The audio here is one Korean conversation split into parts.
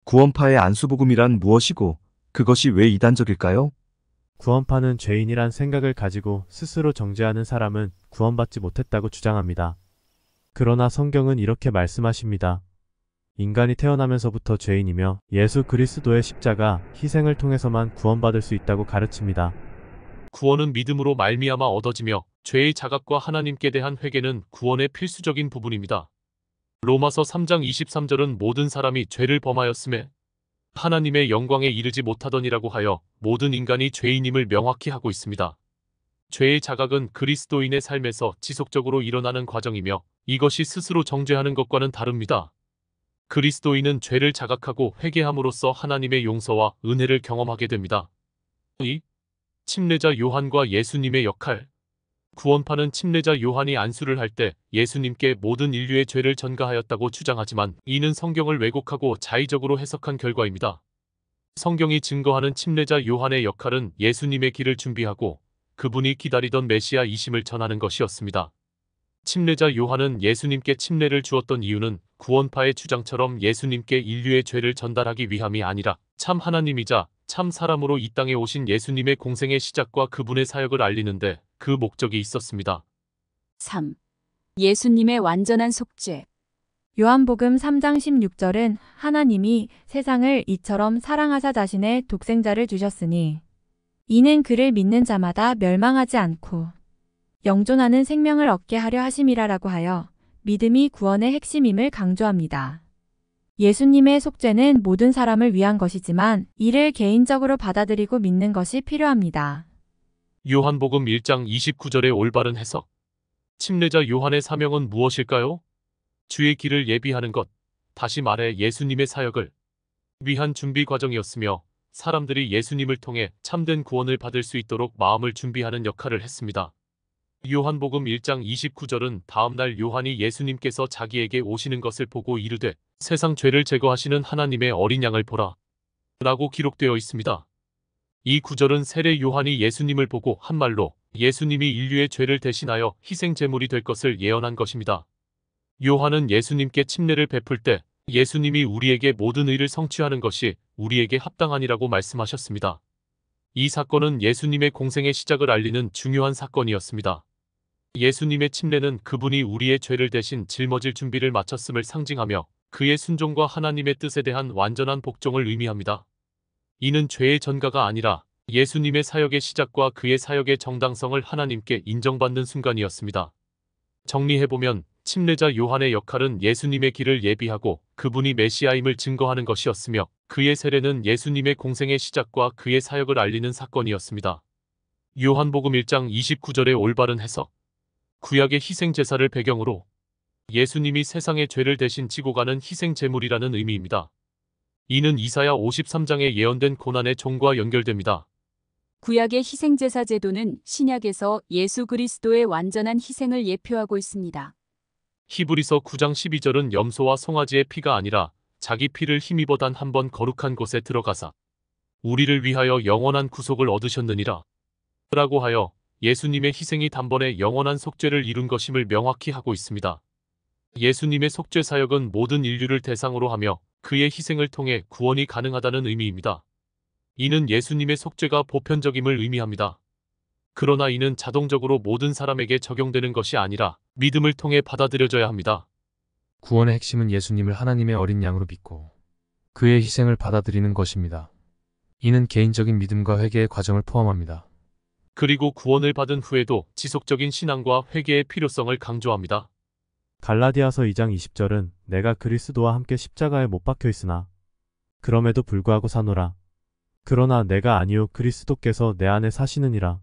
구원파의 안수복음이란 무엇이고 그것이 왜 이단적일까요? 구원파는 죄인이란 생각을 가지고 스스로 정죄하는 사람은 구원받지 못했다고 주장합니다. 그러나 성경은 이렇게 말씀하십니다. 인간이 태어나면서부터 죄인이며 예수 그리스도의 십자가 희생을 통해서만 구원받을 수 있다고 가르칩니다. 구원은 믿음으로 말미암아 얻어지며 죄의 자각과 하나님께 대한 회개는 구원의 필수적인 부분입니다. 로마서 3장 23절은 모든 사람이 죄를 범하였음에 하나님의 영광에 이르지 못하더니라고 하여 모든 인간이 죄인임을 명확히 하고 있습니다. 죄의 자각은 그리스도인의 삶에서 지속적으로 일어나는 과정이며 이것이 스스로 정죄하는 것과는 다릅니다. 그리스도인은 죄를 자각하고 회개함으로써 하나님의 용서와 은혜를 경험하게 됩니다. 2. 침례자 요한과 예수님의 역할. 구원파는 침례자 요한이 안수를 할 때 예수님께 모든 인류의 죄를 전가하였다고 주장하지만 이는 성경을 왜곡하고 자의적으로 해석한 결과입니다. 성경이 증거하는 침례자 요한의 역할은 예수님의 길을 준비하고 그분이 기다리던 메시아이심을 전하는 것이었습니다. 침례자 요한은 예수님께 침례를 주었던 이유는 구원파의 주장처럼 예수님께 인류의 죄를 전달하기 위함이 아니라 참 하나님이자 참 사람으로 이 땅에 오신 예수님의 공생의 시작과 그분의 사역을 알리는데 그 목적이 있었습니다. 3. 예수님의 완전한 속죄. 요한복음 3장 16절은 하나님이 세상을 이처럼 사랑하사 자신의 독생자를 주셨으니 이는 그를 믿는 자마다 멸망하지 않고 영존하는 생명을 얻게 하려 하심이라라고 하여 믿음이 구원의 핵심임을 강조합니다. 예수님의 속죄는 모든 사람을 위한 것이지만 이를 개인적으로 받아들이고 믿는 것이 필요합니다. 요한복음 1장 29절의 올바른 해석. 침례자 요한의 사명은 무엇일까요? 주의 길을 예비하는 것, 다시 말해 예수님의 사역을 위한 준비 과정이었으며 사람들이 예수님을 통해 참된 구원을 받을 수 있도록 마음을 준비하는 역할을 했습니다. 요한복음 1장 29절은 다음날 요한이 예수님께서 자기에게 오시는 것을 보고 이르되 세상 죄를 제거하시는 하나님의 어린 양을 보라 라고 기록되어 있습니다. 이 구절은 세례 요한이 예수님을 보고 한 말로 예수님이 인류의 죄를 대신하여 희생 제물이 될 것을 예언한 것입니다. 요한은 예수님께 침례를 베풀 때 예수님이 우리에게 모든 의를 성취하는 것이 우리에게 합당하니라고 말씀하셨습니다. 이 사건은 예수님의 공생의 시작을 알리는 중요한 사건이었습니다. 예수님의 침례는 그분이 우리의 죄를 대신 짊어질 준비를 마쳤음을 상징하며 그의 순종과 하나님의 뜻에 대한 완전한 복종을 의미합니다. 이는 죄의 전가가 아니라 예수님의 사역의 시작과 그의 사역의 정당성을 하나님께 인정받는 순간이었습니다. 정리해보면 침례자 요한의 역할은 예수님의 길을 예비하고 그분이 메시아임을 증거하는 것이었으며 그의 세례는 예수님의 공생의 시작과 그의 사역을 알리는 사건이었습니다. 요한복음 1장 29절의 올바른 해석. 구약의 희생 제사를 배경으로 예수님이 세상의 죄를 대신 지고 가는 희생 제물이라는 의미입니다. 이는 이사야 53장에 예언된 고난의 종과 연결됩니다. 구약의 희생제사 제도는 신약에서 예수 그리스도의 완전한 희생을 예표하고 있습니다. 히브리서 9장 12절은 염소와 송아지의 피가 아니라 자기 피를 힘입어 단 한 번 거룩한 곳에 들어가사 우리를 위하여 영원한 구속을 얻으셨느니라 라고 하여 예수님의 희생이 단번에 영원한 속죄를 이룬 것임을 명확히 하고 있습니다. 예수님의 속죄 사역은 모든 인류를 대상으로 하며 그의 희생을 통해 구원이 가능하다는 의미입니다. 이는 예수님의 속죄가 보편적임을 의미합니다. 그러나 이는 자동적으로 모든 사람에게 적용되는 것이 아니라 믿음을 통해 받아들여져야 합니다. 구원의 핵심은 예수님을 하나님의 어린 양으로 믿고 그의 희생을 받아들이는 것입니다. 이는 개인적인 믿음과 회개의 과정을 포함합니다. 그리고 구원을 받은 후에도 지속적인 신앙과 회개의 필요성을 강조합니다. 갈라디아서 2장 20절은 내가 그리스도와 함께 십자가에 못 박혀 있으나 그럼에도 불구하고 사노라. 그러나 내가 아니요 그리스도께서 내 안에 사시느니라.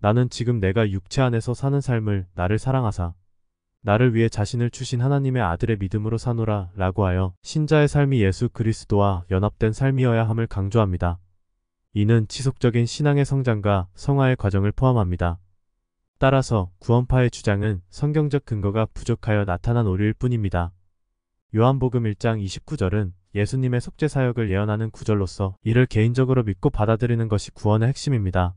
나는 지금 내가 육체 안에서 사는 삶을 나를 사랑하사 나를 위해 자신을 주신 하나님의 아들의 믿음으로 사노라 라고 하여 신자의 삶이 예수 그리스도와 연합된 삶이어야 함을 강조합니다. 이는 지속적인 신앙의 성장과 성화의 과정을 포함합니다. 따라서 구원파의 주장은 성경적 근거가 부족하여 나타난 오류일 뿐입니다. 요한복음 1장 29절은 예수님의 속죄 사역을 예언하는 구절로서 이를 개인적으로 믿고 받아들이는 것이 구원의 핵심입니다.